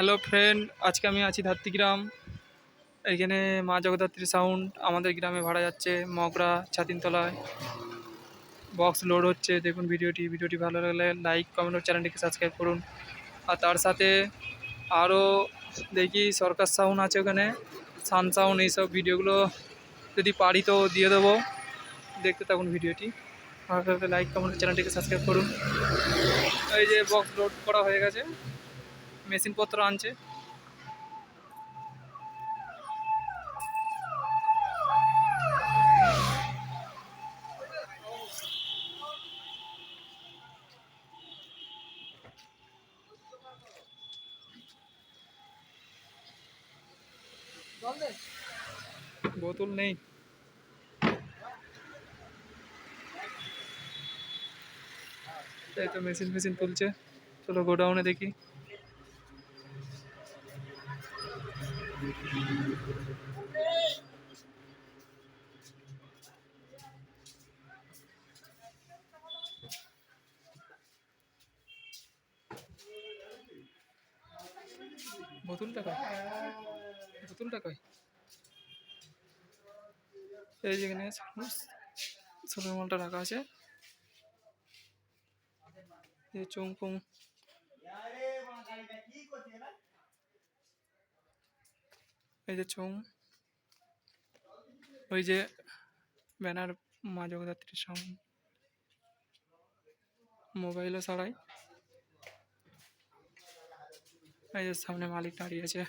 Hello friend, আজকে আমি আছি ধাত্রীগ্রাম। এইখানে মা জগদ্ধাত্রী সাউন্ড আমাদের গ্রামে ভাড়া যাচ্ছে মগরা ছাতিনতলায়। বক্স লোড হচ্ছে, দেখুন ভিডিওটি ভালো লাগলে লাইক কমেন্ট ও চ্যানেলটিকে সাবস্ক্রাইব করুন। আর তার সাথে আরও দেখি সরকার সাউন্ড আছে ওখানে, সান সাউন্ড, এইসব ভিডিওগুলো যদি পারি তো দিয়ে দেবো। দেখতে থাকুন ভিডিওটি, ভালো লাগলে লাইক কমেন্ট চ্যানেলটিকে সাবস্ক্রাইব করুন। এই যে বক্স লোড করা হয়ে গেছে, মেশিনপত্র আনছে। বোতল নেই, এই তো মেশিন তুলছে। চলো গোডাউনে দেখি। বোতলটা কই? বোতলটা কই? এই যেখানে ছোটো মালটা রাখা আছে। এই চুংপুং, এই যে চুং, ওই যে ব্যানার মা জগদ্ধাত্রীর সাউন্ড, মোবাইলও ছাড়াই। এই যে সামনে মালিক দাঁড়িয়ে আছে।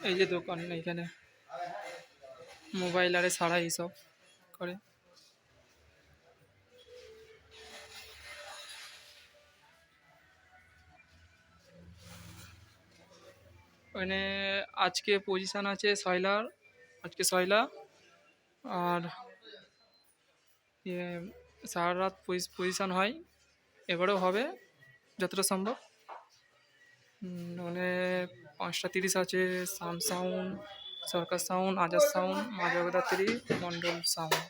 এই যে দোকান, এইখানে মোবাইল আরে ছাড়াই এইসব করে। ওখানে আজকে পজিশন আছে সয়লার, আজকে সয়লা। আর ইয়ে সারা রাত পজিশন হয়, এবারেও হবে যতটা সম্ভব। মানে 5টা 30 আছে সান সাউন্ড, সরকার সাউন্ড, আজাদ সাউন্ড, মা জগদ্ধাত্রী, মন্ডল সাউন্ড।